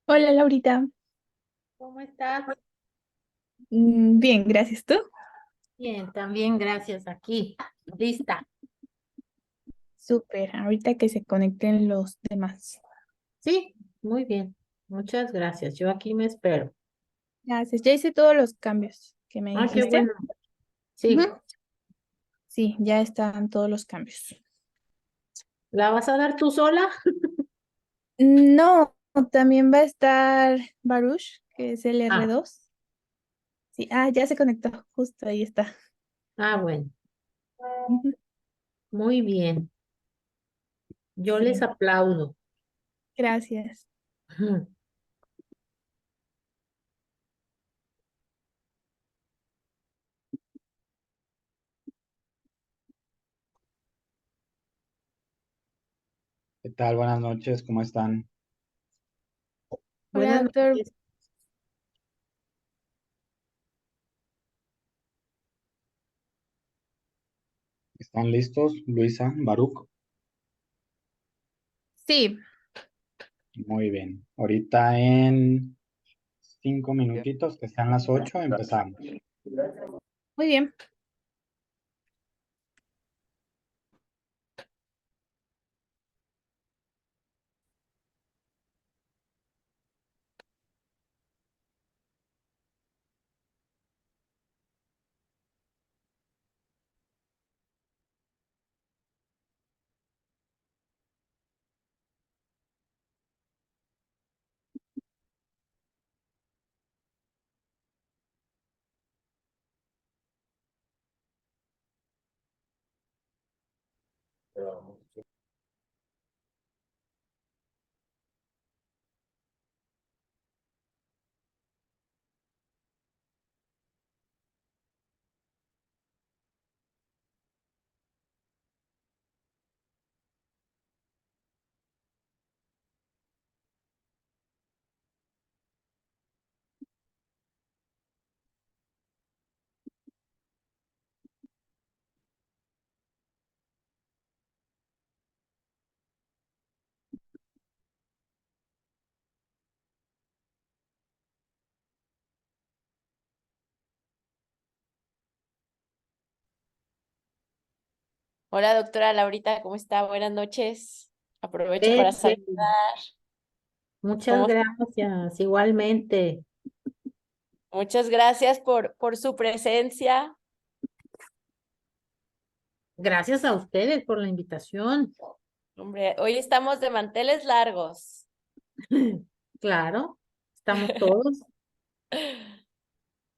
Hola Laurita. ¿Cómo estás? Bien, gracias. ¿Tú? Bien, también gracias. Aquí, lista. Súper, ahorita que se conecten los demás. Sí, muy bien. Muchas gracias. Yo aquí me espero. Gracias, ya hice todos los cambios que me Ah, qué dijiste. bueno. Sí, Ujú. Sí, ya están todos los cambios. ¿la vas a dar tú sola? No, también va a estar Baruch, que es el Ah, R2. Sí, ya se conectó, justo ahí está. bueno, Ujú. muy bien. Yo les Sí, aplaudo. gracias. Ujú. ¿Qué tal? Buenas noches, ¿cómo están? Hola, Buenas doctor. noches. ¿Están listos, Luisa, Baruch? Sí, Muy bien. Ahorita en 5 minutitos, que sean las 8, empezamos. muy bien. Hola, doctora Laurita, ¿cómo está? Buenas noches. Aprovecho para Pepe, saludar. muchas ¿Cómo está? gracias. Igualmente. Muchas gracias por su presencia. Gracias a ustedes por la invitación. Hombre, hoy estamos de manteles largos. Claro, estamos todos.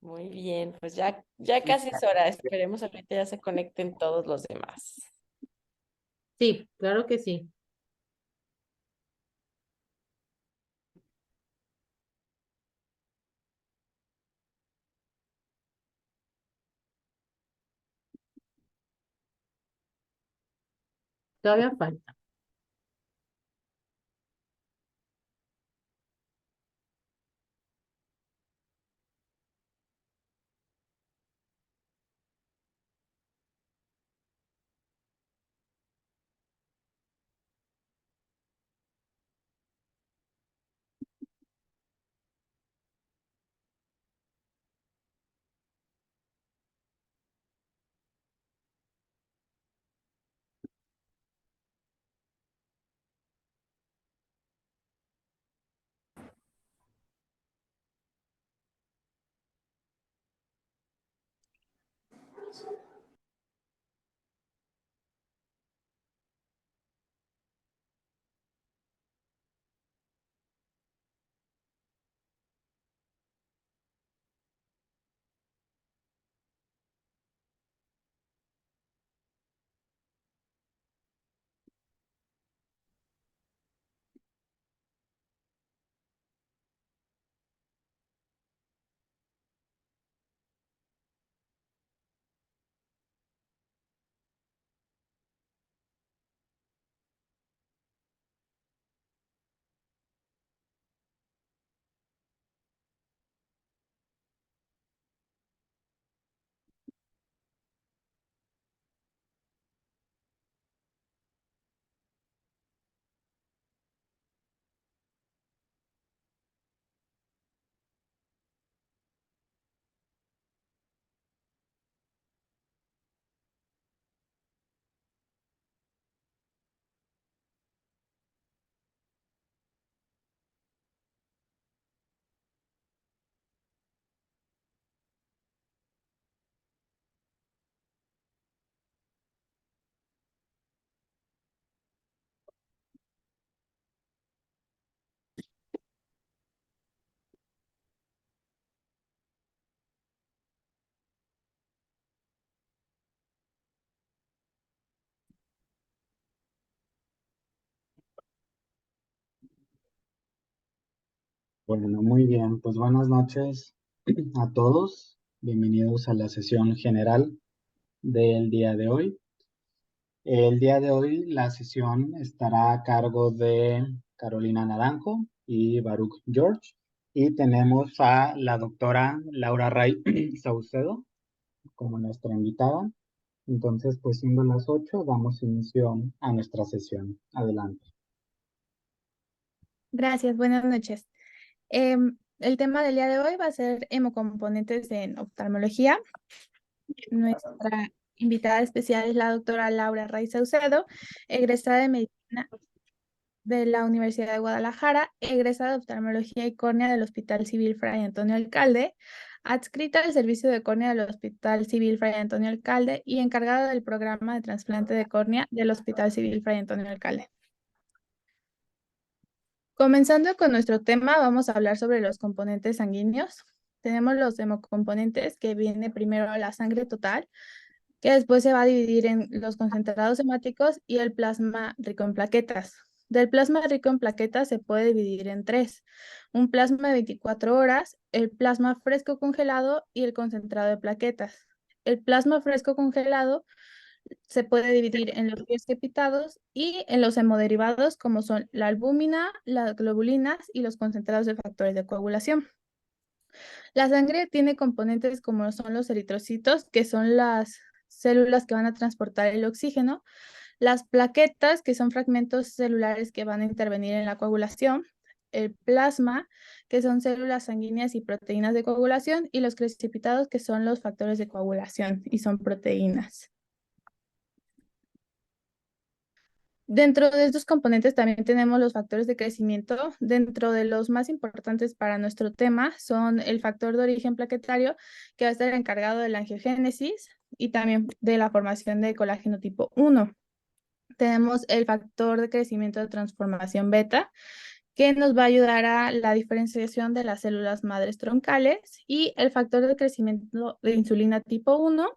Muy bien, pues ya casi es hora. Esperemos ahorita ya se conecten todos los demás. Sí, claro que sí. Todavía falta. Bueno, muy bien. Pues buenas noches a todos. Bienvenidos a la sesión general del día de hoy. El día de hoy la sesión estará a cargo de Carolina Naranjo y Baruch George. Y tenemos a la doctora Laura Ray Saucedo como nuestra invitada. Entonces, pues siendo las 8, damos inicio a nuestra sesión. Adelante. Gracias, buenas noches. El tema del día de hoy va a ser hemocomponentes en oftalmología. Nuestra invitada especial es la doctora Laura Ray Saucedo, egresada de medicina de la Universidad de Guadalajara, egresada de oftalmología y córnea del Hospital Civil Fray Antonio Alcalde, adscrita al servicio de córnea del Hospital Civil Fray Antonio Alcalde y encargada del programa de trasplante de córnea del Hospital Civil Fray Antonio Alcalde. Comenzando con nuestro tema, vamos a hablar sobre los componentes sanguíneos. Tenemos los hemocomponentes, que viene primero la sangre total, que después se va a dividir en los concentrados hemáticos y el plasma rico en plaquetas. Del plasma rico en plaquetas se puede dividir en tres: un plasma de 24 horas, el plasma fresco congelado y el concentrado de plaquetas. El plasma fresco congelado se puede dividir en los biopsipitados y en los hemoderivados, como son la albúmina, las globulinas y los concentrados de factores de coagulación. La sangre tiene componentes como son los eritrocitos, que son las células que van a transportar el oxígeno, las plaquetas, que son fragmentos celulares que van a intervenir en la coagulación, el plasma, que son células sanguíneas y proteínas de coagulación, y los precipitados, que son los factores de coagulación y son proteínas. Dentro de estos componentes también tenemos los factores de crecimiento. Dentro de los más importantes para nuestro tema son el factor de origen plaquetario, que va a estar encargado de la angiogénesis y también de la formación de colágeno tipo 1. Tenemos el factor de crecimiento de transformación beta, que nos va a ayudar a la diferenciación de las células madres troncales, y el factor de crecimiento de insulina tipo 1,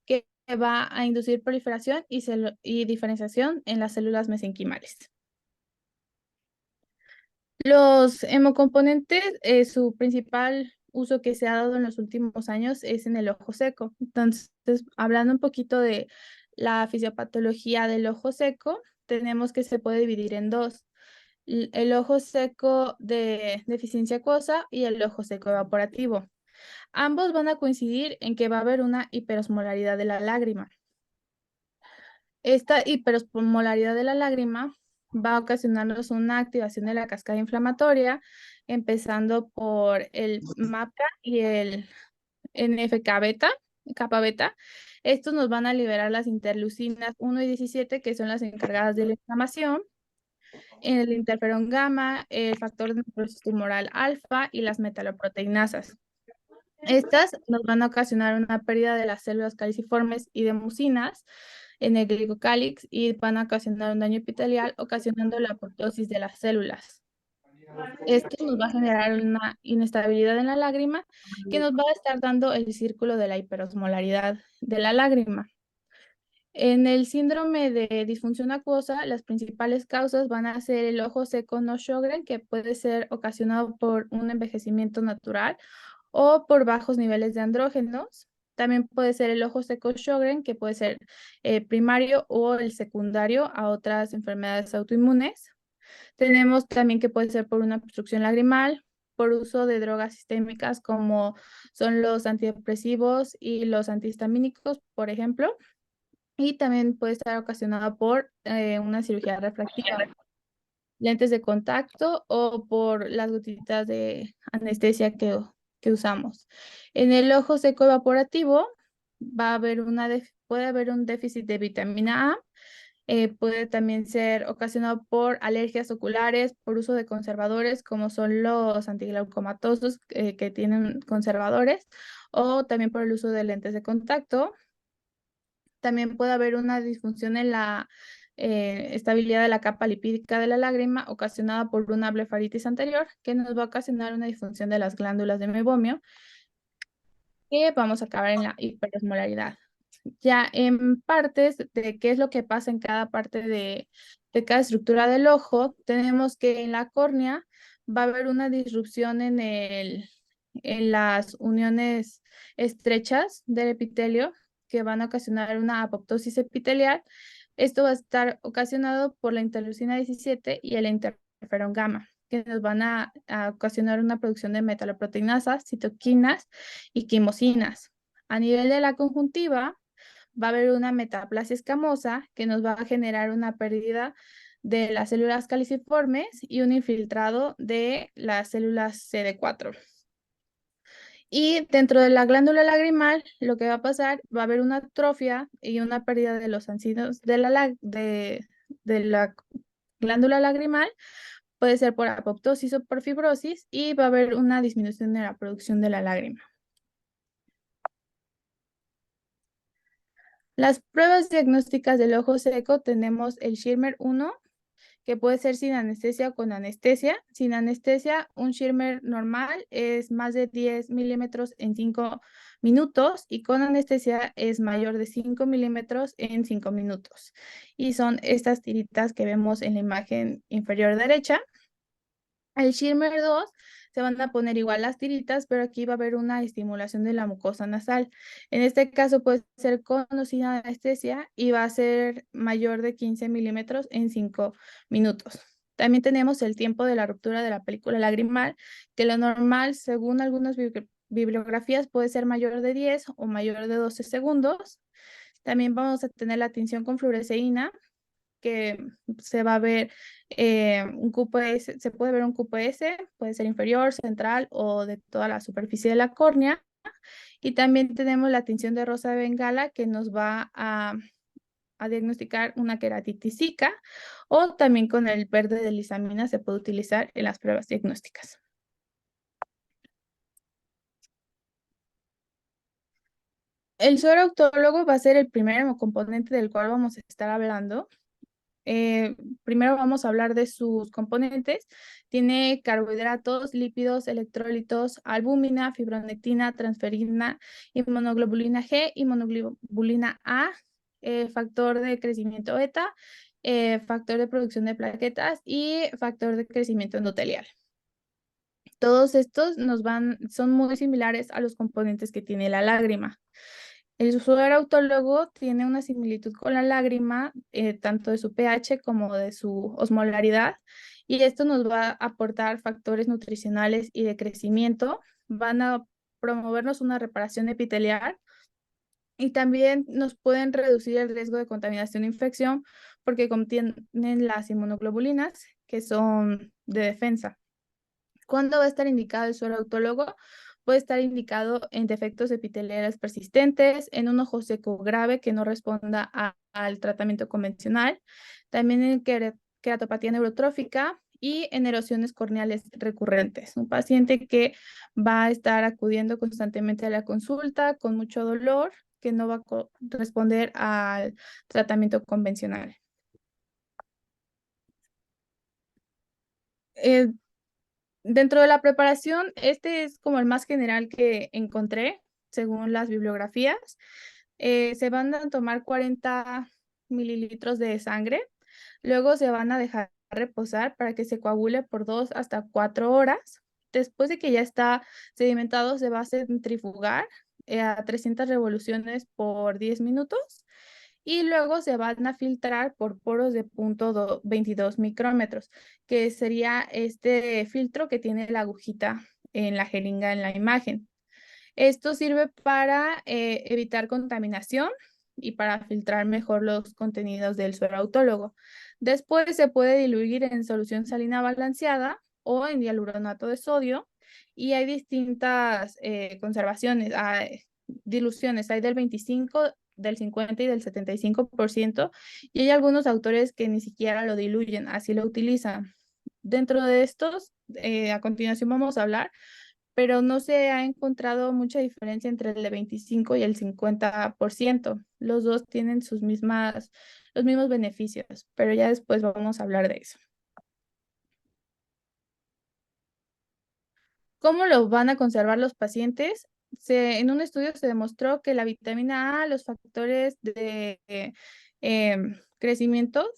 que va a inducir proliferación y diferenciación en las células mesenquimales. Los hemocomponentes, su principal uso que se ha dado en los últimos años es en el ojo seco. Entonces, hablando un poquito de la fisiopatología del ojo seco, tenemos que se puede dividir en dos: el ojo seco de deficiencia acuosa y el ojo seco evaporativo. Ambos van a coincidir en que va a haber una hiperosmolaridad de la lágrima. Esta hiperosmolaridad de la lágrima va a ocasionarnos una activación de la cascada inflamatoria, empezando por el MAPK y el NFK beta, kappa beta. Estos nos van a liberar las interleucinas 1 y 17, que son las encargadas de la inflamación, el interferón gamma, el factor de necrosis tumoral alfa y las metaloproteinasas. Estas nos van a ocasionar una pérdida de las células caliciformes y de mucinas en el glicocálix y van a ocasionar un daño epitelial, ocasionando la apoptosis de las células. Esto nos va a generar una inestabilidad en la lágrima, que nos va a estar dando el círculo de la hiperosmolaridad de la lágrima. En el síndrome de disfunción acuosa, las principales causas van a ser el ojo seco no Sjögren, que puede ser ocasionado por un envejecimiento natural o por bajos niveles de andrógenos. También puede ser el ojo seco Sjögren, que puede ser primario o el secundario a otras enfermedades autoinmunes. Tenemos también que puede ser por una obstrucción lagrimal, por uso de drogas sistémicas como son los antidepresivos y los antihistamínicos, por ejemplo. Y también puede estar ocasionada por una cirugía refractiva, lentes de contacto o por las gotitas de anestesia que usamos. En el ojo seco evaporativo puede haber un déficit de vitamina A. Puede también ser ocasionado por alergias oculares, por uso de conservadores como son los antiglaucomatosos que tienen conservadores, o también por el uso de lentes de contacto. También puede haber una disfunción en la estabilidad de la capa lipídica de la lágrima ocasionada por una blefaritis anterior, que nos va a ocasionar una disfunción de las glándulas de mebomio, que vamos a acabar en la hiperosmolaridad. Ya en partes de qué es lo que pasa en cada parte de cada estructura del ojo, tenemos que en la córnea va a haber una disrupción en las uniones estrechas del epitelio que van a ocasionar una apoptosis epitelial. Esto va a estar ocasionado por la interleucina 17 y el interferón gamma, que nos van a ocasionar una producción de metaloproteinasas, citoquinas y quimosinas. A nivel de la conjuntiva, va a haber una metaplasia escamosa que nos va a generar una pérdida de las células caliciformes y un infiltrado de las células CD4. Y dentro de la glándula lagrimal, lo que va a pasar, va a haber una atrofia y una pérdida de los ácidos de la glándula lagrimal. Puede ser por apoptosis o por fibrosis y va a haber una disminución de la producción de la lágrima. Las pruebas diagnósticas del ojo seco tenemos el Schirmer 1, que puede ser sin anestesia o con anestesia. Sin anestesia, un Schirmer normal es más de 10 milímetros en 5 minutos y con anestesia es mayor de 5 milímetros en 5 minutos. Y son estas tiritas que vemos en la imagen inferior derecha. El Schirmer 2 se van a poner igual las tiritas, pero aquí va a haber una estimulación de la mucosa nasal. En este caso puede ser con o sin anestesia y va a ser mayor de 15 milímetros en 5 minutos. También tenemos el tiempo de la ruptura de la película lagrimal, que lo normal, según algunas bibliografías, puede ser mayor de 10 o mayor de 12 segundos. También vamos a tener la tinción con fluoresceína, que se va a ver un QPS, se puede ver un QPS, puede ser inferior, central o de toda la superficie de la córnea. Y también tenemos la tinción de rosa de Bengala, que nos va a diagnosticar una queratitis zika, o también con el verde de lisamina se puede utilizar en las pruebas diagnósticas. El suero autólogo va a ser el primer componente del cual vamos a estar hablando. Primero vamos a hablar de sus componentes. Tiene carbohidratos, lípidos, electrolitos, albúmina, fibronectina, transferina, inmunoglobulina G, inmunoglobulina A, factor de crecimiento beta, factor de producción de plaquetas y factor de crecimiento endotelial. Todos estos son muy similares a los componentes que tiene la lágrima. El suero autólogo tiene una similitud con la lágrima, tanto de su pH como de su osmolaridad, y esto nos va a aportar factores nutricionales y de crecimiento. Van a promovernos una reparación epitelial y también nos pueden reducir el riesgo de contaminación e infección porque contienen las inmunoglobulinas, que son de defensa. ¿Cuándo va a estar indicado el suero autólogo? Puede estar indicado en defectos epiteliales persistentes, en un ojo seco grave que no responda al tratamiento convencional, también en queratopatía neurotrófica y en erosiones corneales recurrentes. Un paciente que va a estar acudiendo constantemente a la consulta con mucho dolor, que no va a responder al tratamiento convencional. Dentro de la preparación, este es como el más general que encontré, según las bibliografías. Se van a tomar 40 mililitros de sangre, luego se van a dejar reposar para que se coagule por 2 hasta 4 horas. Después de que ya está sedimentado, se va a centrifugar a 300 revoluciones por 10 minutos y luego se van a filtrar por poros de 0.22 micrómetros, que sería este filtro que tiene la agujita en la jeringa en la imagen. Esto sirve para evitar contaminación y para filtrar mejor los contenidos del suero autólogo. Después se puede diluir en solución salina balanceada o en hialuronato de sodio y hay distintas conservaciones, diluciones, hay del 25%, del 50% y del 75%, y hay algunos autores que ni siquiera lo diluyen, así lo utilizan. Dentro de estos, a continuación vamos a hablar, pero no se ha encontrado mucha diferencia entre el de 25 y el 50%. Los dos tienen los mismos beneficios, pero ya después vamos a hablar de eso. ¿Cómo lo van a conservar los pacientes? En un estudio se demostró que la vitamina A, los factores de crecimiento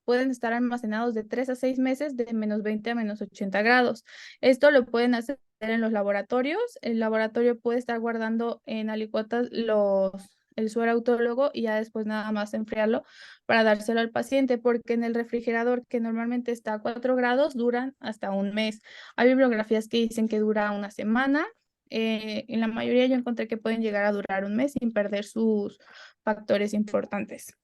pueden estar almacenados de 3 a 6 meses de -20 a -80 grados. Esto lo pueden hacer en los laboratorios. El laboratorio puede estar guardando en alicuotas el suero autólogo y ya después nada más enfriarlo para dárselo al paciente, porque en el refrigerador, que normalmente está a 4 grados, duran hasta un mes. Hay bibliografías que dicen que dura una semana. En la mayoría yo encontré que pueden llegar a durar un mes sin perder sus factores importantes.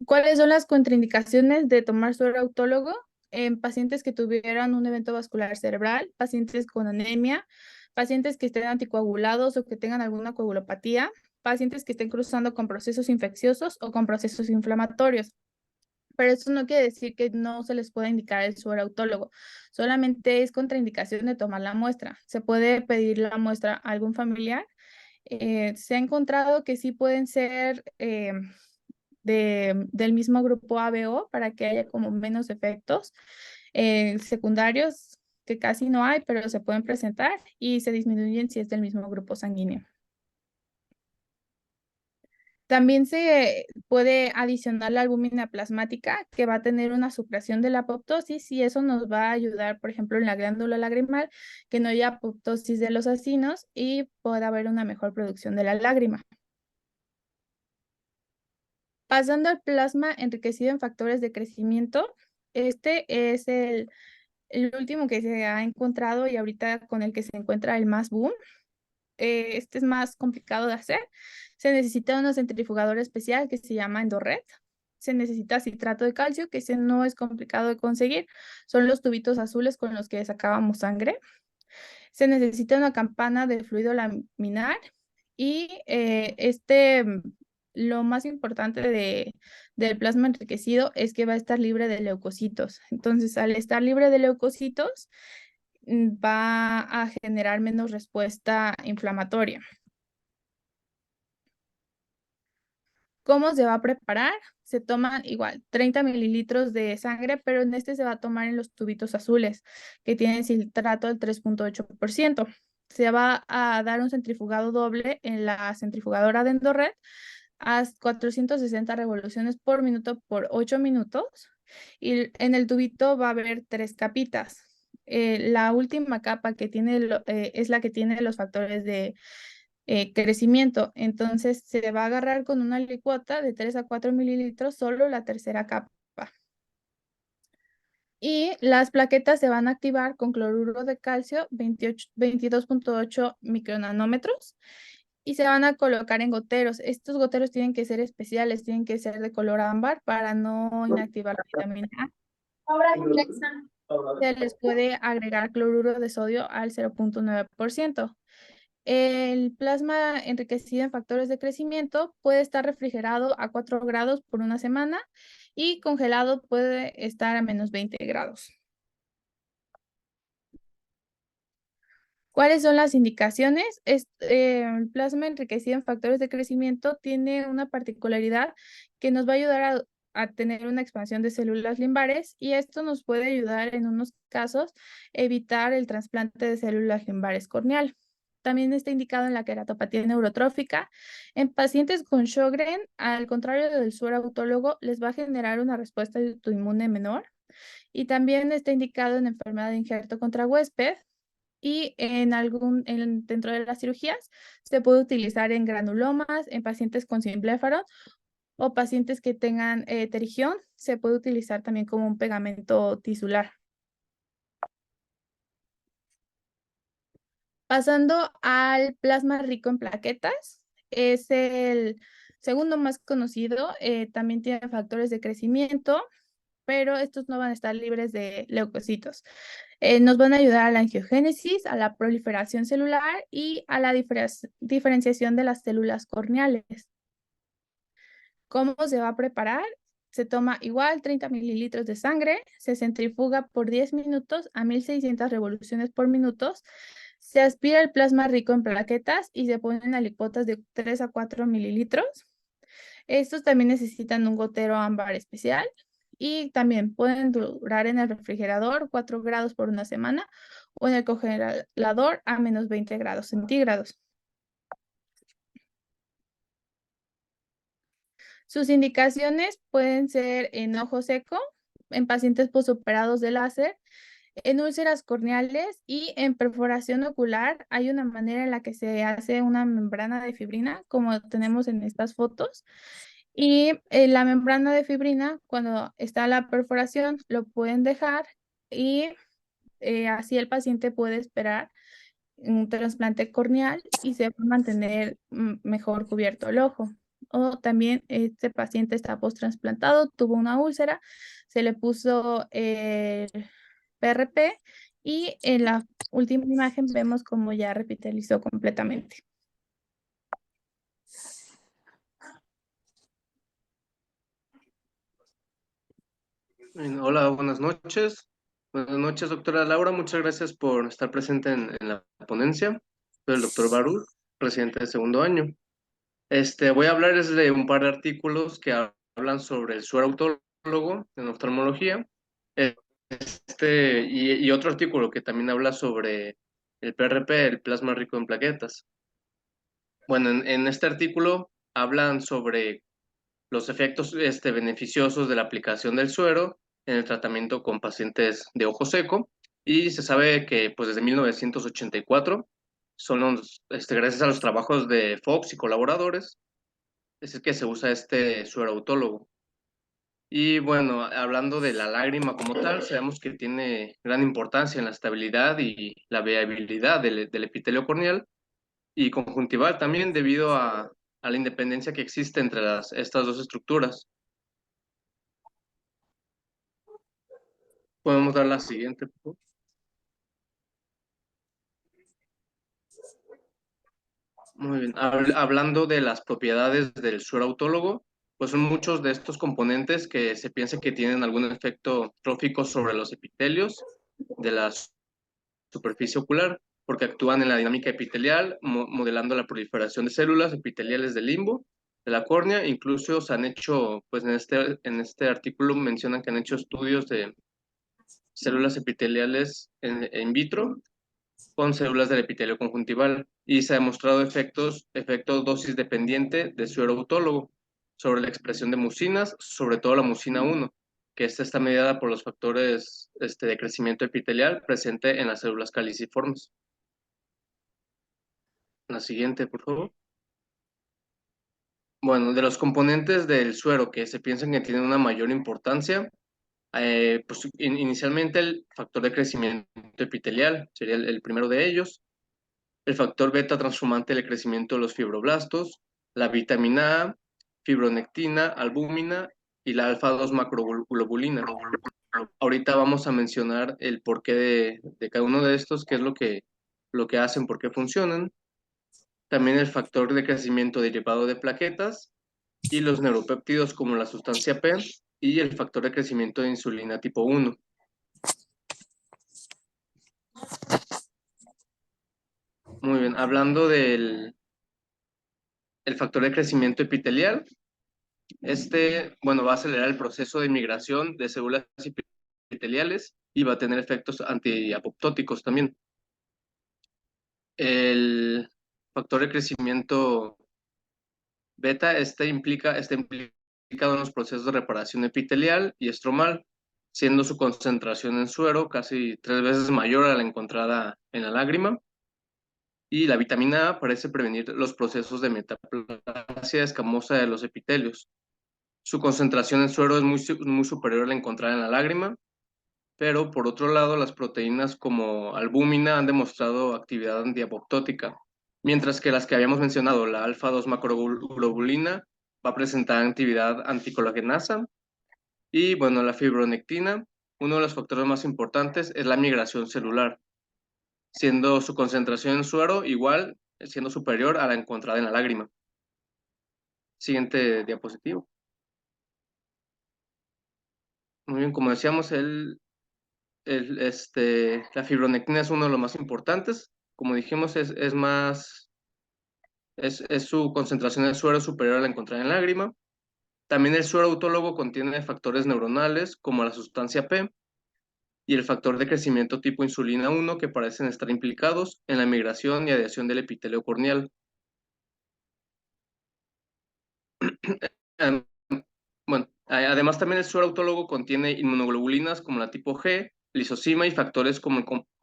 ¿Cuáles son las contraindicaciones de tomar suero autólogo? En pacientes que tuvieran un evento vascular cerebral, pacientes con anemia, pacientes que estén anticoagulados o que tengan alguna coagulopatía, pacientes que estén cruzando con procesos infecciosos o con procesos inflamatorios. Pero eso no quiere decir que no se les pueda indicar el suero autólogo. Solamente es contraindicación de tomar la muestra. Se puede pedir la muestra a algún familiar. Se ha encontrado que sí pueden ser del mismo grupo ABO para que haya como menos efectos secundarios, que casi no hay, pero se pueden presentar y se disminuyen si es del mismo grupo sanguíneo. También se puede adicionar la albúmina plasmática, que va a tener una supresión de la apoptosis, y eso nos va a ayudar, por ejemplo, en la glándula lagrimal, que no haya apoptosis de los acinos y pueda haber una mejor producción de la lágrima. Pasando al plasma enriquecido en factores de crecimiento, este es el último que se ha encontrado y ahorita con el que se encuentra el más boom. Este es más complicado de hacer. Se necesita una centrifugadora especial que se llama Endorred. Se necesita citrato de calcio, que ese no es complicado de conseguir. Son los tubitos azules con los que sacábamos sangre. Se necesita una campana de fluido laminar y lo más importante del plasma enriquecido es que va a estar libre de leucocitos. Entonces, al estar libre de leucocitos, va a generar menos respuesta inflamatoria. ¿Cómo se va a preparar? Se toman igual 30 mililitros de sangre, pero en este se va a tomar en los tubitos azules, que tienen citrato del 3.8%. Se va a dar un centrifugado doble en la centrifugadora de Endorred a 460 revoluciones por minuto por 8 minutos. Y en el tubito va a haber 3 capitas. La última capa que tiene es la que tiene los factores de crecimiento. Entonces se va a agarrar con una licuota de 3 a 4 mililitros solo la tercera capa. Y las plaquetas se van a activar con cloruro de calcio 22.8 micronanómetros y se van a colocar en goteros. Estos goteros tienen que ser especiales, tienen que ser de color ámbar para no inactivar la vitamina A. Se les puede agregar cloruro de sodio al 0.9%. El plasma enriquecido en factores de crecimiento puede estar refrigerado a 4 grados por una semana y congelado puede estar a -20 grados. ¿Cuáles son las indicaciones? El plasma enriquecido en factores de crecimiento tiene una particularidad que nos va a ayudar a tener una expansión de células limbares, y esto nos puede ayudar en unos casos evitar el trasplante de células limbares corneal. También está indicado en la queratopatía neurotrófica. En pacientes con Sjögren, al contrario del suero autólogo, les va a generar una respuesta autoinmune menor. Y también está indicado en enfermedad de injerto contra huésped. Y dentro de las cirugías se puede utilizar en granulomas, en pacientes con simpléfaro o pacientes que tengan terigión. Se puede utilizar también como un pegamento tisular. Pasando al plasma rico en plaquetas, es el segundo más conocido. También tiene factores de crecimiento, pero estos no van a estar libres de leucocitos. Nos van a ayudar a la angiogénesis, a la proliferación celular y a la diferenciación de las células corneales. ¿Cómo se va a preparar? Se toma igual 30 mililitros de sangre, se centrifuga por 10 minutos a 1600 revoluciones por minuto, se aspira el plasma rico en plaquetas y se ponen alicuotas de 3 a 4 mililitros. Estos también necesitan un gotero ámbar especial y también pueden durar en el refrigerador 4 grados por una semana o en el congelador a -20 grados centígrados. Sus indicaciones pueden ser en ojo seco, en pacientes posoperados de láser, en úlceras corneales y en perforación ocular. Hay una manera en la que se hace una membrana de fibrina, como tenemos en estas fotos. Y la membrana de fibrina, cuando está la perforación, lo pueden dejar y así el paciente puede esperar un trasplante corneal y se va a mantener mejor cubierto el ojo. O también este paciente está post-trasplantado, tuvo una úlcera, se le puso el PRP y en la última imagen vemos cómo ya revitalizó completamente. Hola, buenas noches. Buenas noches, doctora Laura. Muchas gracias por estar presente en la ponencia. Soy el doctor Barul, residente de segundo año. Voy a hablarles de un par de artículos que hablan sobre el suero autólogo en oftalmología. Y otro artículo que también habla sobre el PRP, el plasma rico en plaquetas. Bueno, en este artículo hablan sobre los efectos beneficiosos de la aplicación del suero en el tratamiento con pacientes de ojo seco, y se sabe que pues desde 1984 gracias a los trabajos de Fox y colaboradores es que se usa este suero autólogo. Y bueno, hablando de la lágrima como tal, sabemos que tiene gran importancia en la estabilidad y la viabilidad del epitelio corneal y conjuntival también, debido a la independencia que existe entre estas dos estructuras. Podemos dar la siguiente, por favor. Muy bien. Hablando de las propiedades del suero autólogo, pues son muchos de estos componentes que se piensa que tienen algún efecto trófico sobre los epitelios de la superficie ocular, porque actúan en la dinámica epitelial, modelando la proliferación de células epiteliales del limbo, de la córnea. Incluso se han hecho, pues en este artículo mencionan que han hecho estudios de células epiteliales in vitro con células del epitelio conjuntival, y se ha demostrado efecto dosis dependiente de suero autólogo sobre la expresión de mucinas, sobre todo la mucina 1, que esta está mediada por los factores de crecimiento epitelial presente en las células caliciformes. La siguiente, por favor. Bueno, de los componentes del suero que se piensan que tienen una mayor importancia, pues inicialmente el factor de crecimiento epitelial sería el primero de ellos, el factor beta transformante del crecimiento de los fibroblastos, la vitamina A, fibronectina, albúmina y la alfa-2 macroglobulina. Ahorita vamos a mencionar el porqué de cada uno de estos, qué es lo que hacen, por qué funcionan. También el factor de crecimiento derivado de plaquetas y los neuropéptidos como la sustancia P y el factor de crecimiento de insulina tipo 1. Muy bien, hablando del factor de crecimiento epitelial, bueno, va a acelerar el proceso de migración de células epiteliales y va a tener efectos antiapoptóticos también. El factor de crecimiento beta, está implicado en los procesos de reparación epitelial y estromal, siendo su concentración en suero casi 3 veces mayor a la encontrada en la lágrima. Y la vitamina A parece prevenir los procesos de metaplasia escamosa de los epitelios. Su concentración en suero es muy superior a la encontrada en la lágrima, pero por otro lado las proteínas como albúmina han demostrado actividad antiapoptótica, mientras que las que habíamos mencionado, la alfa-2 macroglobulina, va a presentar actividad anticolagenasa. Y bueno, la fibronectina, uno de los factores más importantes es la migración celular, siendo su concentración en suero igual, siendo superior a la encontrada en la lágrima. Siguiente diapositivo. Muy bien, como decíamos, la fibronectina es uno de los más importantes. Como dijimos, es su concentración de suero superior a la encontrada en lágrima. También el suero autólogo contiene factores neuronales como la sustancia P y el factor de crecimiento tipo insulina 1, que parecen estar implicados en la migración y adhesión del epitelio corneal. Bueno, además también el suero autólogo contiene inmunoglobulinas como la tipo G, lisozima y factores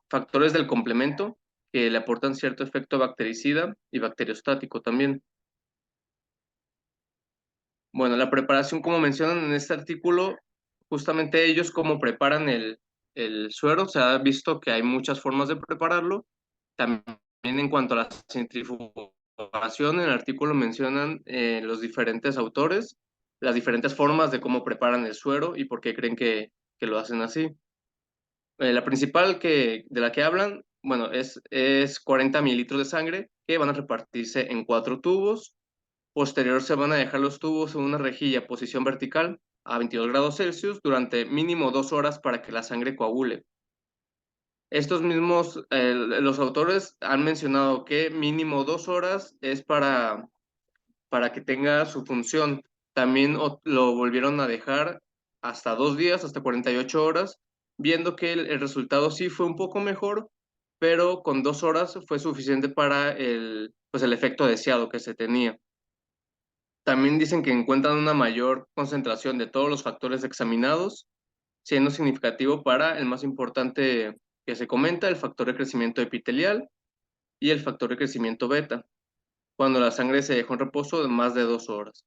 factores del complemento que le aportan cierto efecto bactericida y bacteriostático también. Bueno, la preparación, como mencionan en este artículo, justamente ellos cómo preparan el suero, se ha visto que hay muchas formas de prepararlo. También en cuanto a la centrifugación, en el artículo mencionan los diferentes autores, las diferentes formas de cómo preparan el suero y por qué creen que lo hacen así. La principal de la que hablan, bueno, es 40 mililitros de sangre que van a repartirse en 4 tubos. Posterior se van a dejar los tubos en una rejilla posición vertical a 22 grados Celsius durante mínimo 2 horas para que la sangre coagule. Estos mismos, los autores han mencionado que mínimo 2 horas es para que tenga su función. También lo volvieron a dejar hasta 2 días, hasta 48 horas, viendo que el resultado sí fue un poco mejor, pero con 2 horas fue suficiente para pues el efecto deseado que se tenía. También dicen que encuentran una mayor concentración de todos los factores examinados, siendo significativo para el más importante que se comenta, el factor de crecimiento epitelial y el factor de crecimiento beta, cuando la sangre se dejó en reposo de más de 2 horas.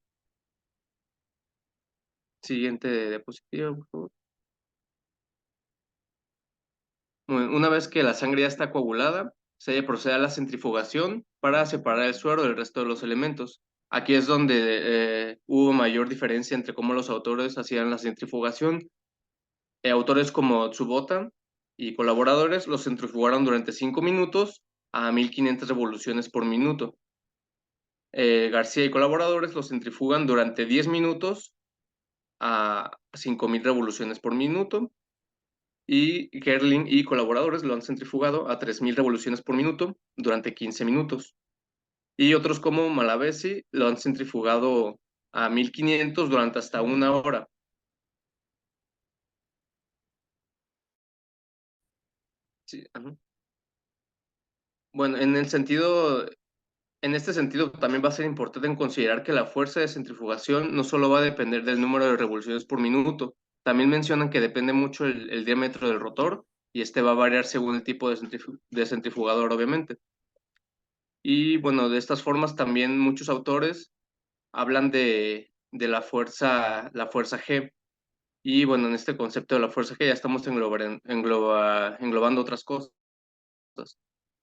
Siguiente diapositiva, por favor. Bueno, una vez que la sangre ya está coagulada, se procede a la centrifugación para separar el suero del resto de los elementos. Aquí es donde hubo mayor diferencia entre cómo los autores hacían la centrifugación. Autores como Tsubota y colaboradores los centrifugaron durante 5 minutos a 1500 revoluciones por minuto. García y colaboradores los centrifugan durante 10 minutos a 5000 revoluciones por minuto. Y Gerling y colaboradores lo han centrifugado a 3000 revoluciones por minuto durante 15 minutos. Y otros como Malavesi lo han centrifugado a 1500 durante hasta 1 hora. Sí, ajá. Bueno, en este sentido, también va a ser importante considerar que la fuerza de centrifugación no solo va a depender del número de revoluciones por minuto, también mencionan que depende mucho el diámetro del rotor y este va a variar según el tipo de centrifugador, obviamente. Y bueno, de estas formas también muchos autores hablan de la fuerza G. Y bueno, en este concepto de la fuerza G ya estamos englobando otras cosas.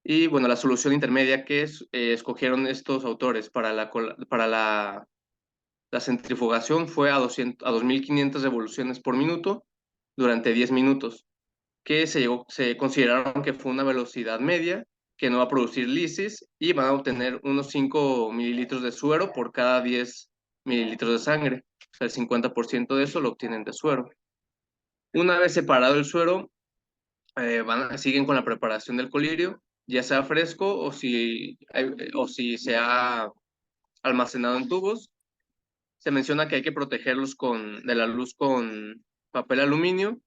Y bueno, la solución intermedia que escogieron estos autores para la centrifugación fue a 2500 revoluciones por minuto durante 10 minutos, que se consideraron que fue una velocidad media, que no va a producir lisis y van a obtener unos 5 mililitros de suero por cada 10 mililitros de sangre. O sea, el 50% de eso lo obtienen de suero. Una vez separado el suero, siguen con la preparación del colirio, ya sea fresco o si se ha almacenado en tubos. Se menciona que hay que protegerlos de la luz con papel aluminio,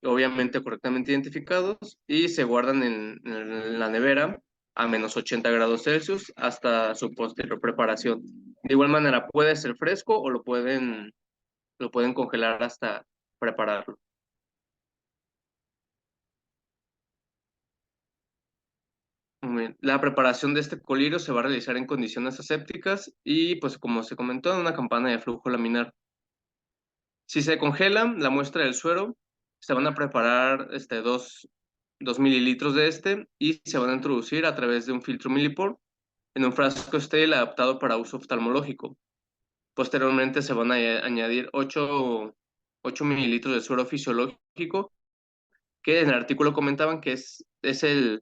obviamente correctamente identificados, y se guardan en la nevera a menos 80 grados Celsius hasta su posterior preparación. De igual manera, puede ser fresco o lo pueden congelar hasta prepararlo. Muy bien. La preparación de este colirio se va a realizar en condiciones asépticas y, pues como se comentó, en una campana de flujo laminar. Si se congela la muestra del suero, se van a preparar 2 mililitros de y se van a introducir a través de un filtro Millipore en un frasco estéril adaptado para uso oftalmológico. Posteriormente se van a añadir 8 mililitros de suero fisiológico, que en el artículo comentaban que se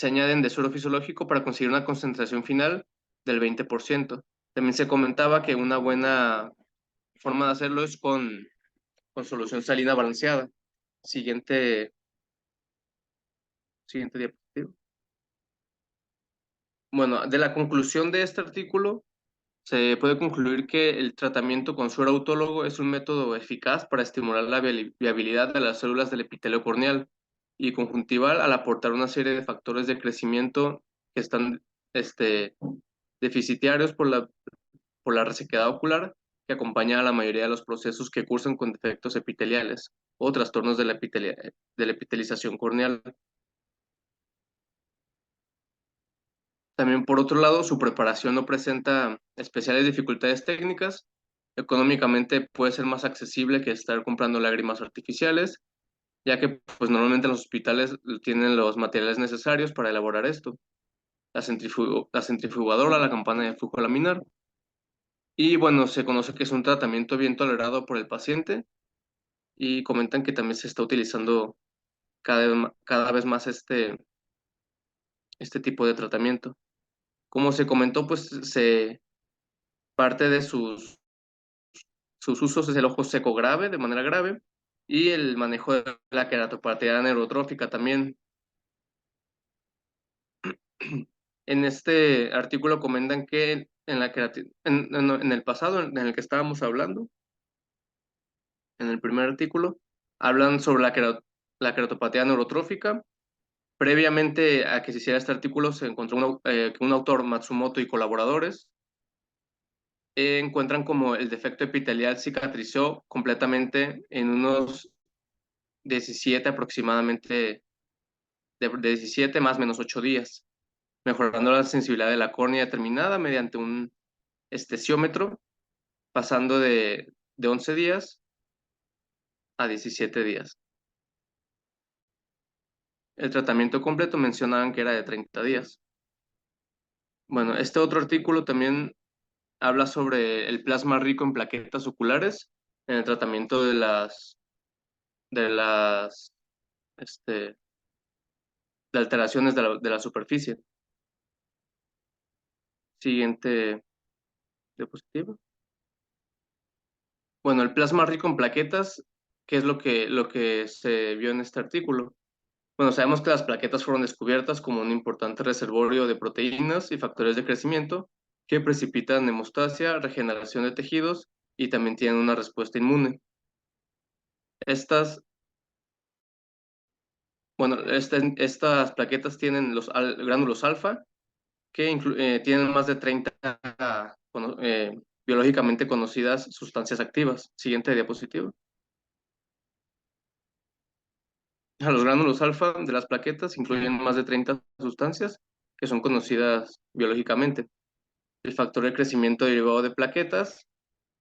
añaden de suero fisiológico para conseguir una concentración final del 20%. También se comentaba que una buena forma de hacerlo es con solución salina balanceada. Siguiente diapositiva. Bueno, de la conclusión de este artículo, se puede concluir que el tratamiento con suero autólogo es un método eficaz para estimular la viabilidad de las células del epitelio corneal y conjuntival al aportar una serie de factores de crecimiento que están deficitarios por la resequedad ocular que acompaña a la mayoría de los procesos que cursan con defectos epiteliales o trastornos de la epitelización corneal. También, por otro lado, su preparación no presenta especiales dificultades técnicas. Económicamente puede ser más accesible que estar comprando lágrimas artificiales, ya que pues, normalmente los hospitales tienen los materiales necesarios para elaborar esto. La centrifugadora, la campana de flujo laminar. Y bueno, se conoce que es un tratamiento bien tolerado por el paciente y comentan que también se está utilizando cada vez más este tipo de tratamiento. Como se comentó, pues parte de sus usos es el ojo seco grave, de manera grave, y el manejo de la queratopatía neurotrófica también. En este artículo comentan que en el pasado, en el que estábamos hablando, en el primer artículo, hablan sobre la queratopatía neurotrófica. Previamente a que se hiciera este artículo, se encontró que un autor, Matsumoto, y colaboradores encuentran como el defecto epitelial cicatrizó completamente en unos 17 aproximadamente, de 17 más menos 8 días, mejorando la sensibilidad de la córnea determinada mediante un estesiómetro, pasando de 11 días a 17 días. El tratamiento completo mencionaban que era de 30 días. Bueno, este otro artículo también habla sobre el plasma rico en plaquetas oculares en el tratamiento de las este, de alteraciones de la superficie. Siguiente diapositiva. Bueno, el plasma rico en plaquetas, ¿qué es lo que se vio en este artículo? Bueno, sabemos que las plaquetas fueron descubiertas como un importante reservorio de proteínas y factores de crecimiento que precipitan hemostasia, regeneración de tejidos y también tienen una respuesta inmune. Estas plaquetas tienen los gránulos alfa, que tienen más de 30 biológicamente conocidas sustancias activas. Siguiente diapositiva. Los gránulos alfa de las plaquetas incluyen más de 30 sustancias que son conocidas biológicamente. El factor de crecimiento derivado de plaquetas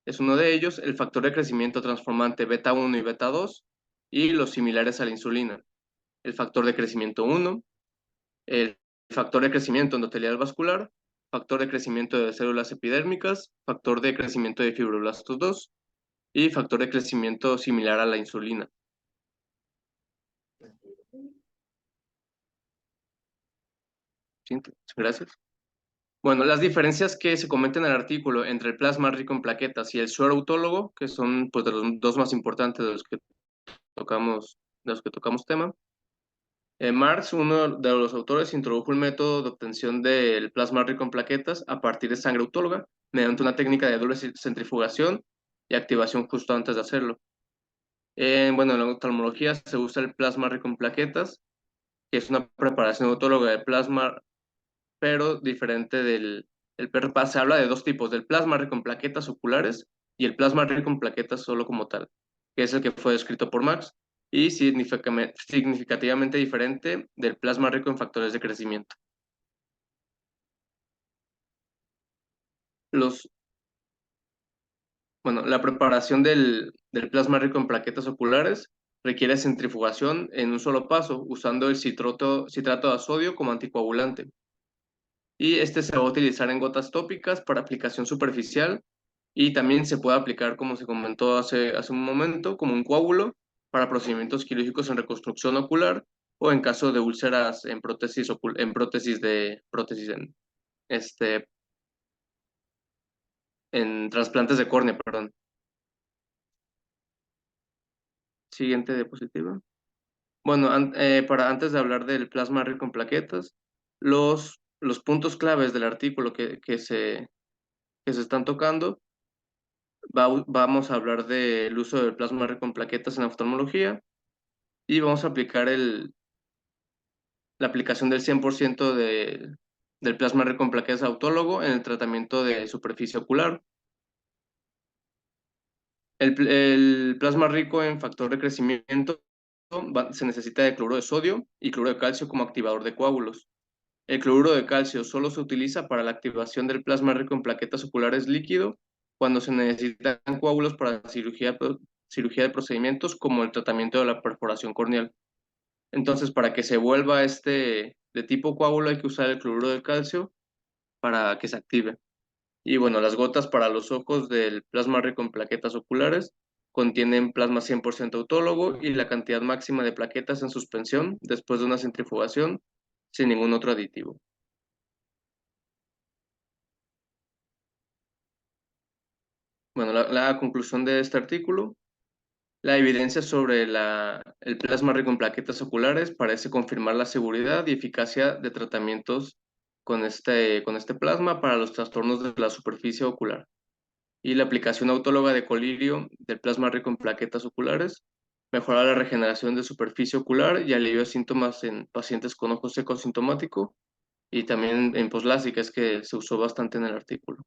es uno de ellos, el factor de crecimiento transformante beta 1 y beta 2 y los similares a la insulina. El factor de crecimiento 1, el factor de crecimiento endotelial vascular, factor de crecimiento de células epidérmicas, factor de crecimiento de fibroblastos 2 y factor de crecimiento similar a la insulina. Gracias. Bueno, las diferencias que se comentan en el artículo entre el plasma rico en plaquetas y el suero autólogo, que son pues, de los dos más importantes de los que tocamos tema. Marx, uno de los autores, introdujo el método de obtención del plasma rico en plaquetas a partir de sangre autóloga mediante una técnica de doble centrifugación y activación justo antes de hacerlo. Bueno, en la oftalmología se usa el plasma rico en plaquetas, que es una preparación autóloga de plasma, pero diferente se habla de dos tipos, del plasma rico en plaquetas oculares y el plasma rico en plaquetas solo como tal, que es el que fue descrito por Marx, y significativamente diferente del plasma rico en factores de crecimiento. La preparación del plasma rico en plaquetas oculares requiere centrifugación en un solo paso, usando el citrato de sodio como anticoagulante. Y este se va a utilizar en gotas tópicas para aplicación superficial y también se puede aplicar, como se comentó hace un momento, como un coágulo para procedimientos quirúrgicos en reconstrucción ocular o en caso de úlceras en en trasplantes de córnea, perdón. Siguiente diapositiva. Bueno, antes de hablar del plasma rico en plaquetas, los puntos claves del artículo que se están tocando, vamos a hablar del uso del plasma rico en plaquetas en oftalmología y vamos a aplicar la aplicación del 100% del plasma rico en plaquetas autólogo en el tratamiento de superficie ocular, El plasma rico en factor de crecimiento se necesita de cloruro de sodio y cloruro de calcio como activador de coágulos. El cloruro de calcio solo se utiliza para la activación del plasma rico en plaquetas oculares líquido cuando se necesitan coágulos para cirugía de procedimientos como el tratamiento de la perforación corneal. Entonces, para que se vuelva de tipo coágulo hay que usar el cloruro de calcio para que se active. Y bueno, las gotas para los ojos del plasma rico en plaquetas oculares contienen plasma 100% autólogo y la cantidad máxima de plaquetas en suspensión después de una centrifugación sin ningún otro aditivo. Bueno, la conclusión de este artículo, la evidencia sobre el plasma rico en plaquetas oculares parece confirmar la seguridad y eficacia de tratamientos con este plasma para los trastornos de la superficie ocular. Y la aplicación autóloga de colirio del plasma rico en plaquetas oculares mejora la regeneración de superficie ocular y alivia síntomas en pacientes con ojo seco sintomático y también en poslásica, es que se usó bastante en el artículo.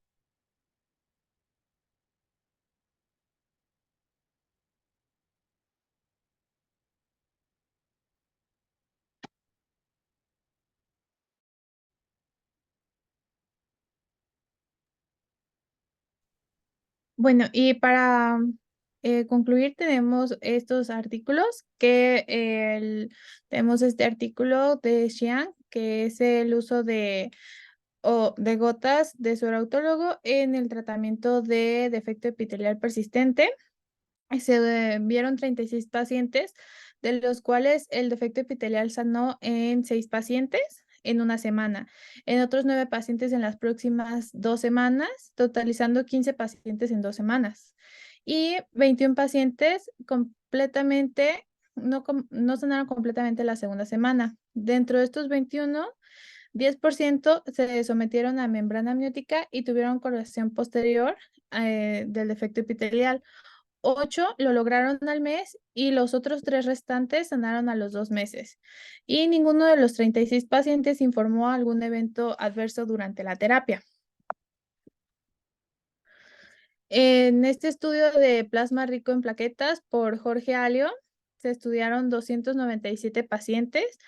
Bueno, y para concluir tenemos estos artículos tenemos este artículo de Xiang, que es el uso de gotas de suero autólogo en el tratamiento de defecto epitelial persistente. Se vieron 36 pacientes, de los cuales el defecto epitelial sanó en 6 pacientes en una semana, en otros 9 pacientes en las próximas 2 semanas, totalizando 15 pacientes en 2 semanas. Y 21 pacientes no sanaron completamente la segunda semana. Dentro de estos 21, 10% se sometieron a membrana amniótica y tuvieron corrección posterior del defecto epitelial. 8 lo lograron al mes y los otros 3 restantes sanaron a los 2 meses. Y ninguno de los 36 pacientes informó algún evento adverso durante la terapia. En este estudio de plasma rico en plaquetas por Jorge Alio, se estudiaron 297 pacientes.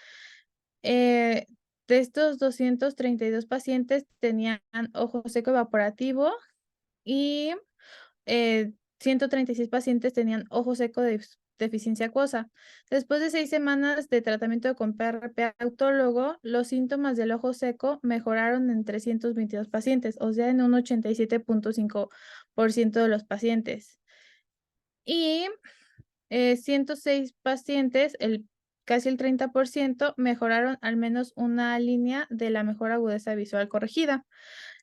De estos 232 pacientes tenían ojo seco evaporativo y 136 pacientes tenían ojo seco de deficiencia acuosa. Después de 6 semanas de tratamiento con PRP autólogo, los síntomas del ojo seco mejoraron en 322 pacientes, o sea, en un 87.5% de los pacientes. Y 106 pacientes, casi el 30%, mejoraron al menos una línea de la mejor agudeza visual corregida.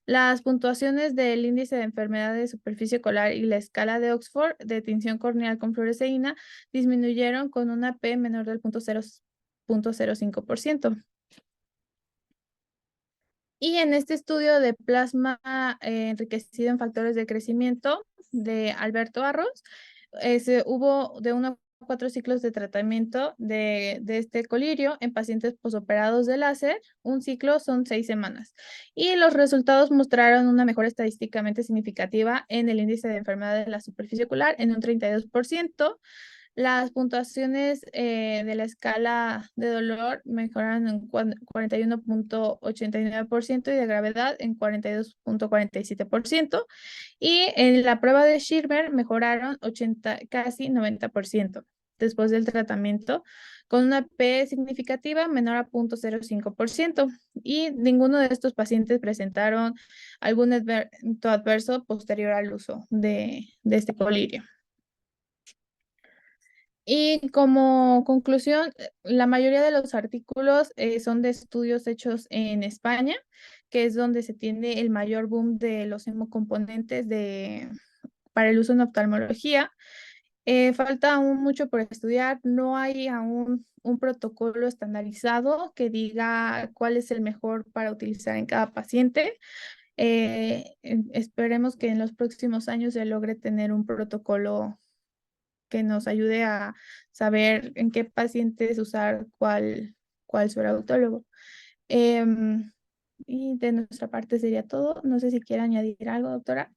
Las puntuaciones del índice de enfermedad de superficie ocular y la escala de Oxford de tinción corneal con fluoresceína disminuyeron con una P menor del 0.05%. Y en este estudio de plasma enriquecido en factores de crecimiento de Alberto Arros, hubo de 1 a 4 ciclos de tratamiento de este colirio en pacientes posoperados de láser. Un ciclo son 6 semanas. Y los resultados mostraron una mejora estadísticamente significativa en el índice de enfermedad de la superficie ocular en un 32%. Las puntuaciones de la escala de dolor mejoraron en 41.89% y de gravedad en 42.47%. Y en la prueba de Schirmer mejoraron casi 90% después del tratamiento, con una P significativa menor a 0.05%. Y ninguno de estos pacientes presentaron algún evento adverso posterior al uso de este colirio. Y como conclusión, la mayoría de los artículos son de estudios hechos en España, que es donde se tiene el mayor boom de los hemocomponentes para el uso en oftalmología. Falta aún mucho por estudiar, no hay aún un protocolo estandarizado que diga cuál es el mejor para utilizar en cada paciente. Esperemos que en los próximos años se logre tener un protocolo que nos ayude a saber en qué pacientes usar cuál suerautólogo. Y de nuestra parte sería todo. No sé si quiere añadir algo, doctora.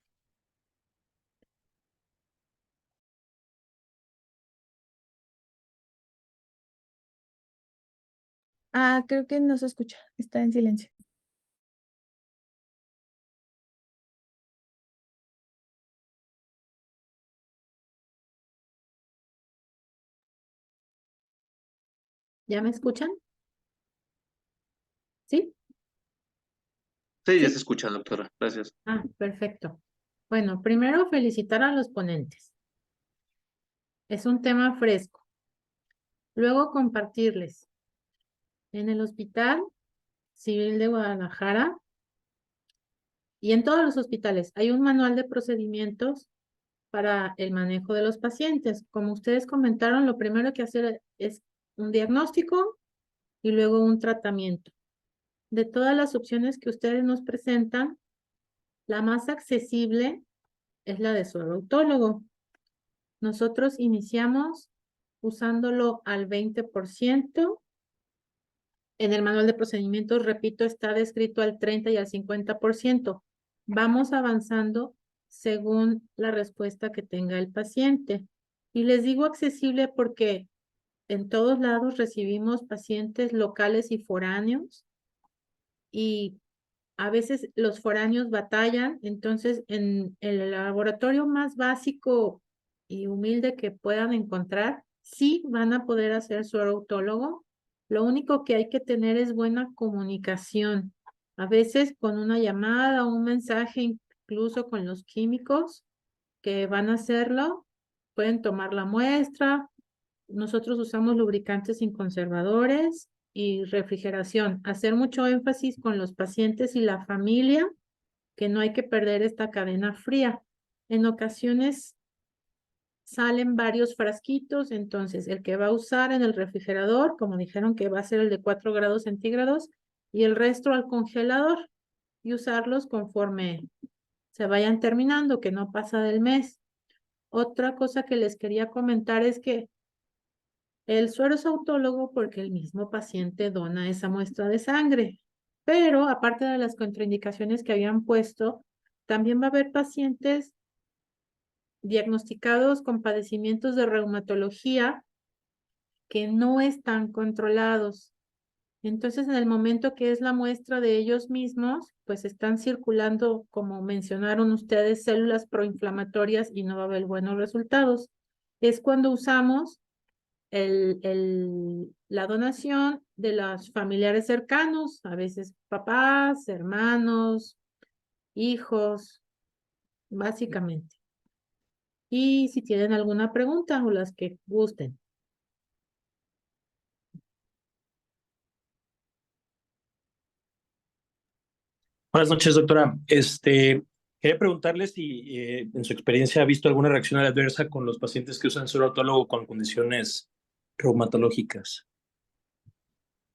Ah, creo que no se escucha, está en silencio. ¿Ya me escuchan? ¿Sí? Sí, ya Sí. se escucha, doctora. Gracias. Ah, perfecto. Bueno, primero felicitar a los ponentes. Es un tema fresco. Luego compartirles. En el Hospital Civil de Guadalajara y en todos los hospitales hay un manual de procedimientos para el manejo de los pacientes. Como ustedes comentaron, lo primero que hacer es un diagnóstico y luego un tratamiento. De todas las opciones que ustedes nos presentan, la más accesible es la de su odontólogo. Nosotros iniciamos usándolo al 20%. En el manual de procedimientos, repito, está descrito al 30 y al 50%. Vamos avanzando según la respuesta que tenga el paciente. Y les digo accesible porque en todos lados recibimos pacientes locales y foráneos y a veces los foráneos batallan, entonces en el laboratorio más básico y humilde que puedan encontrar, sí van a poder hacer su odontólogo. Lo único que hay que tener es buena comunicación. A veces con una llamada o un mensaje, incluso con los químicos que van a hacerlo, pueden tomar la muestra. Nosotros usamos lubricantes sin conservadores y refrigeración. Hacer mucho énfasis con los pacientes y la familia, que no hay que perder esta cadena fría. En ocasiones salen varios frasquitos, entonces el que va a usar en el refrigerador, como dijeron que va a ser el de 4 grados centígrados, y el resto al congelador y usarlos conforme se vayan terminando, que no pasa del mes. Otra cosa que les quería comentar es que el suero es autólogo porque el mismo paciente dona esa muestra de sangre, pero aparte de las contraindicaciones que habían puesto, también va a haber pacientes diagnosticados con padecimientos de reumatología que no están controlados. Entonces, en el momento que es la muestra de ellos mismos, pues están circulando, como mencionaron ustedes, células proinflamatorias y no va a haber buenos resultados. Es cuando usamos la donación de los familiares cercanos, a veces papás, hermanos, hijos, básicamente. Y si tienen alguna pregunta o las que gusten. Buenas noches, doctora. Quería preguntarle si en su experiencia ha visto alguna reacción adversa con los pacientes que usan suero autólogo con condiciones reumatológicas.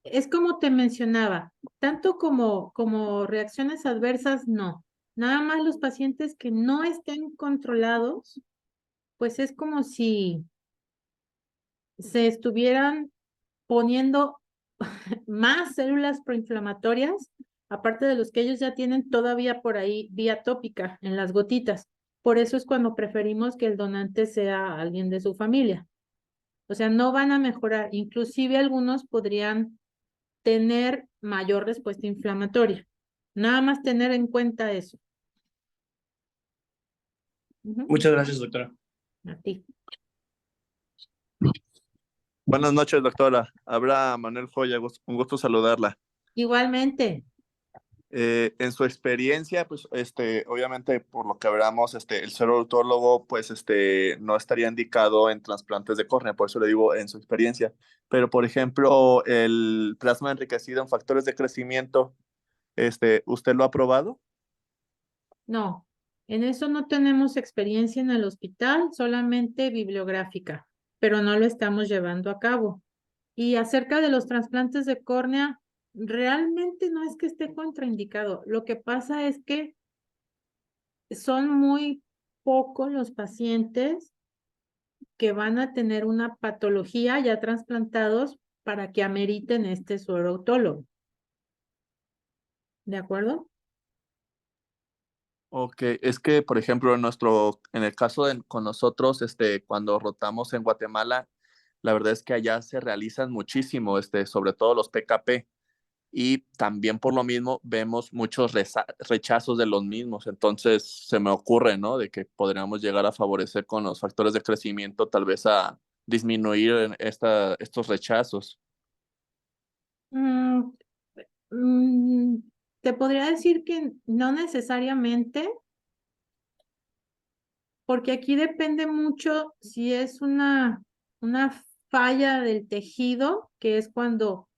Es como te mencionaba, tanto como reacciones adversas, no. Nada más los pacientes que no estén controlados, pues es como si se estuvieran poniendo más células proinflamatorias, aparte de los que ellos ya tienen todavía por ahí vía tópica en las gotitas. Por eso es cuando preferimos que el donante sea alguien de su familia. O sea, no van a mejorar. Inclusive algunos podrían tener mayor respuesta inflamatoria. Nada más tener en cuenta eso. Muchas gracias, doctora. A ti. Buenas noches, doctora. Habla Manuel Joya, un gusto saludarla. Igualmente. En su experiencia, pues, obviamente, por lo que hablamos, el ser odontólogo, pues, no estaría indicado en trasplantes de córnea, por eso le digo en su experiencia. Pero, por ejemplo, el plasma enriquecido en factores de crecimiento, ¿usted lo ha probado? No, en eso no tenemos experiencia en el hospital, solamente bibliográfica, pero no lo estamos llevando a cabo. Y acerca de los trasplantes de córnea, realmente no es que esté contraindicado. Lo que pasa es que son muy pocos los pacientes que van a tener una patología ya trasplantados para que ameriten este suero autólogo. ¿De acuerdo? Ok, es que, por ejemplo, en el caso con nosotros, cuando rotamos en Guatemala, la verdad es que allá se realizan muchísimo, sobre todo los PKP, y también por lo mismo vemos muchos rechazos de los mismos. Entonces se me ocurre, ¿no? De que podríamos llegar a favorecer con los factores de crecimiento, tal vez a disminuir estos rechazos. Mm, mm, te podría decir que no necesariamente, porque aquí depende mucho si es una falla del tejido, que es cuando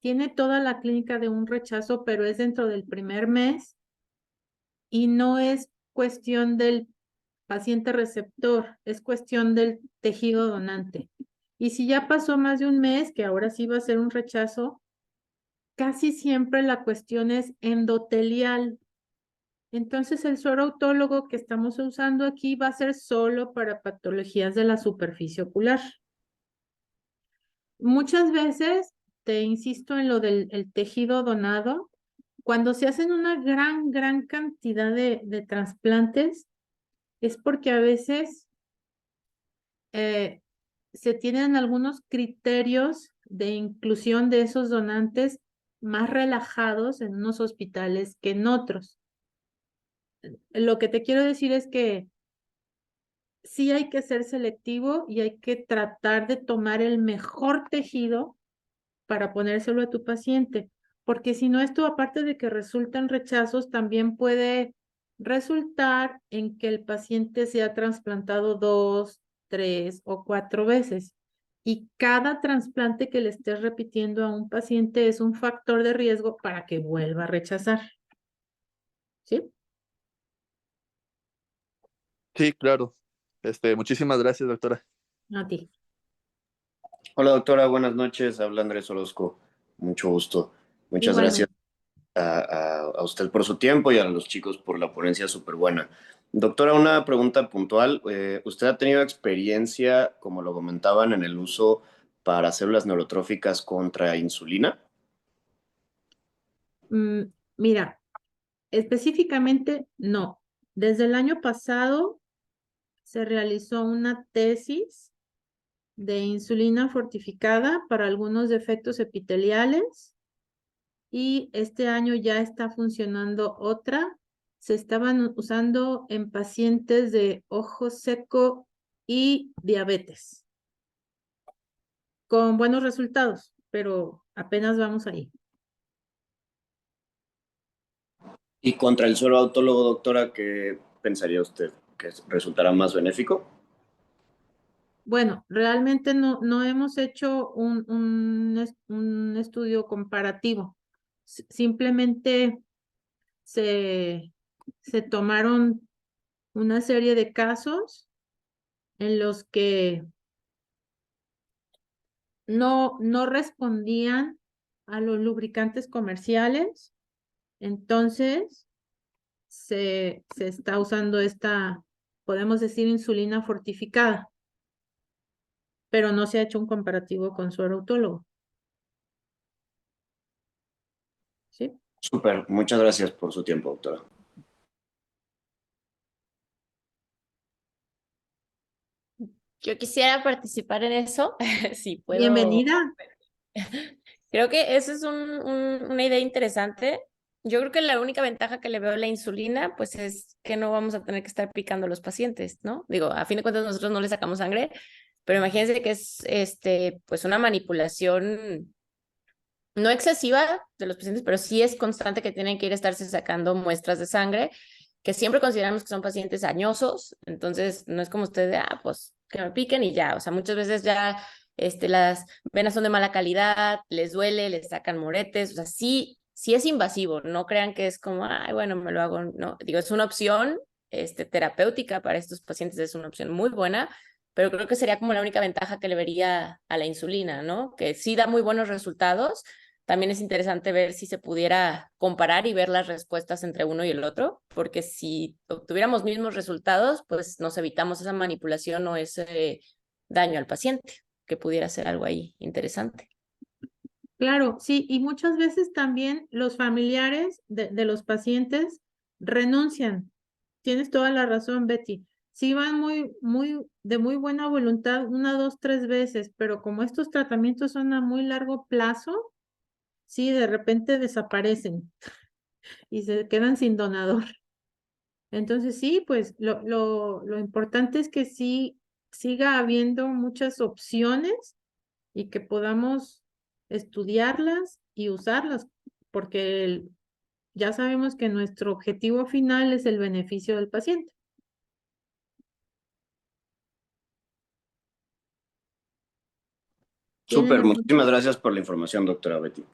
tiene toda la clínica de un rechazo, pero es dentro del primer mes y no es cuestión del paciente receptor, es cuestión del tejido donante. Y si ya pasó más de un mes, que ahora sí va a ser un rechazo, casi siempre la cuestión es endotelial. Entonces el suero autólogo que estamos usando aquí va a ser solo para patologías de la superficie ocular. Muchas veces, te insisto en lo del tejido donado, cuando se hacen una gran cantidad de trasplantes, es porque a veces se tienen algunos criterios de inclusión de esos donantes más relajados en unos hospitales que en otros. Lo que te quiero decir es que sí hay que ser selectivo y hay que tratar de tomar el mejor tejido para ponérselo a tu paciente, porque si no, esto aparte de que resultan rechazos, también puede resultar en que el paciente sea trasplantado 2, 3 o 4 veces. Y cada trasplante que le estés repitiendo a un paciente es un factor de riesgo para que vuelva a rechazar. ¿Sí? Sí, claro. Muchísimas gracias, doctora. A ti. Hola doctora, buenas noches. Habla Andrés Orozco. Mucho gusto. Muchas gracias Igualmente. a usted por su tiempo y a los chicos por la ponencia súper buena. Doctora, una pregunta puntual. ¿Usted ha tenido experiencia, como lo comentaban, en el uso para células neurotróficas contra insulina? Mira, específicamente no. Desde el año pasado se realizó una tesis de insulina fortificada para algunos defectos epiteliales y este año ya está funcionando otra. Se estaban usando en pacientes de ojo seco y diabetes, con buenos resultados, pero apenas vamos ahí. Y contra el suero autólogo, doctora, ¿qué pensaría usted que resultará más benéfico? Bueno, realmente no hemos hecho un estudio comparativo. Simplemente se tomaron una serie de casos en los que no respondían a los lubricantes comerciales. Entonces, se está usando esta, podemos decir, insulina fortificada, pero no se ha hecho un comparativo con suero autólogo. ¿Sí? Súper, muchas gracias por su tiempo, doctora. Yo quisiera participar en eso, si puedo. Bienvenida. Creo que eso es una idea interesante. Yo creo que la única ventaja que le veo a la insulina, pues es que no vamos a tener que estar picando a los pacientes, ¿no? Digo, a fin de cuentas nosotros no le sacamos sangre, pero imagínense que es pues una manipulación no excesiva de los pacientes, pero sí es constante que tienen que ir a estarse sacando muestras de sangre, que siempre consideramos que son pacientes añosos, entonces no es como usted de, pues que me piquen y ya, o sea, muchas veces ya las venas son de mala calidad, les duele, les sacan moretes, o sea, sí es invasivo, no crean que es como, ay, bueno, me lo hago, no, digo, es una opción terapéutica para estos pacientes, es una opción muy buena, pero creo que sería como la única ventaja que le vería a la insulina, ¿no? Que sí da muy buenos resultados. También es interesante ver si se pudiera comparar y ver las respuestas entre uno y el otro, porque si obtuviéramos mismos resultados, pues nos evitamos esa manipulación o ese daño al paciente, que pudiera ser algo ahí interesante. Claro, sí, y muchas veces también los familiares de los pacientes renuncian. Tienes toda la razón, Betty. sí van de muy buena voluntad, 1, 2, 3 veces, pero como estos tratamientos son a muy largo plazo, sí, de repente desaparecen y se quedan sin donador. Entonces sí, pues lo importante es que sí siga habiendo muchas opciones y que podamos estudiarlas y usarlas, porque ya sabemos que nuestro objetivo final es el beneficio del paciente. Súper, ¿Tienen muchísimas gracias por la información, doctora Betty.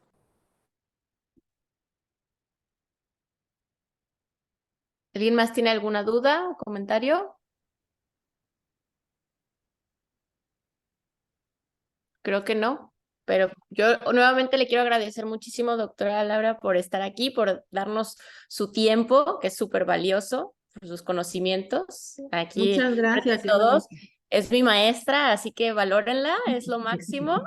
¿Alguien más tiene alguna duda o comentario? Creo que no, pero yo nuevamente le quiero agradecer muchísimo, doctora Laura, por estar aquí, por darnos su tiempo, que es súper valioso, por sus conocimientos. Aquí, Muchas frente a gracias, todos, igualmente. es mi maestra, así que valórenla, es lo máximo.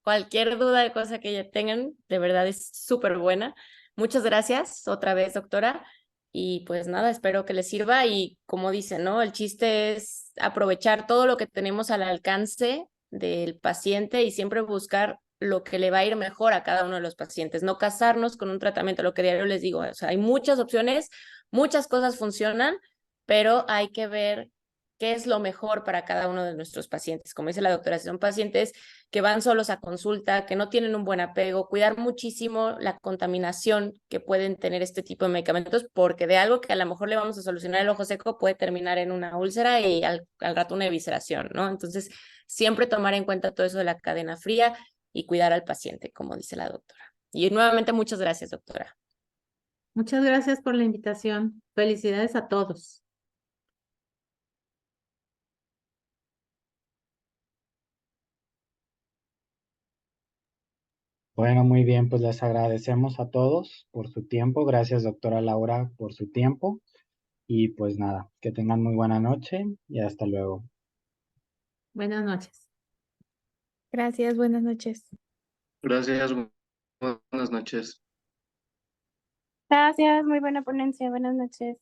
Cualquier duda de cosa que ya tengan, de verdad es súper buena. Muchas gracias otra vez, doctora. Y pues nada, espero que les sirva. Y como dice, ¿no? El chiste es aprovechar todo lo que tenemos al alcance del paciente y siempre buscar lo que le va a ir mejor a cada uno de los pacientes. No casarnos con un tratamiento, lo que diario les digo. O sea, hay muchas opciones, muchas cosas funcionan, pero hay que ver qué es lo mejor para cada uno de nuestros pacientes. Como dice la doctora, si son pacientes que van solos a consulta, que no tienen un buen apego, cuidar muchísimo la contaminación que pueden tener este tipo de medicamentos, porque de algo que a lo mejor le vamos a solucionar el ojo seco puede terminar en una úlcera y al rato una evisceración, ¿no? Entonces, siempre tomar en cuenta todo eso de la cadena fría y cuidar al paciente, como dice la doctora. Y nuevamente, muchas gracias, doctora. Muchas gracias por la invitación. Felicidades a todos. Bueno, muy bien, pues les agradecemos a todos por su tiempo. Gracias, doctora Laura, por su tiempo. Y pues nada, que tengan muy buena noche y hasta luego. Buenas noches. Gracias, buenas noches. Gracias, buenas noches. Gracias, muy buena ponencia. Buenas noches.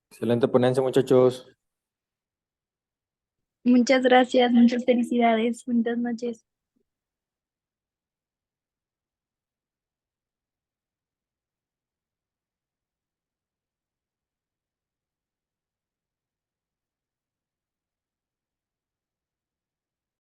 Excelente ponencia, muchachos. Muchas gracias, muchas felicidades. Buenas noches.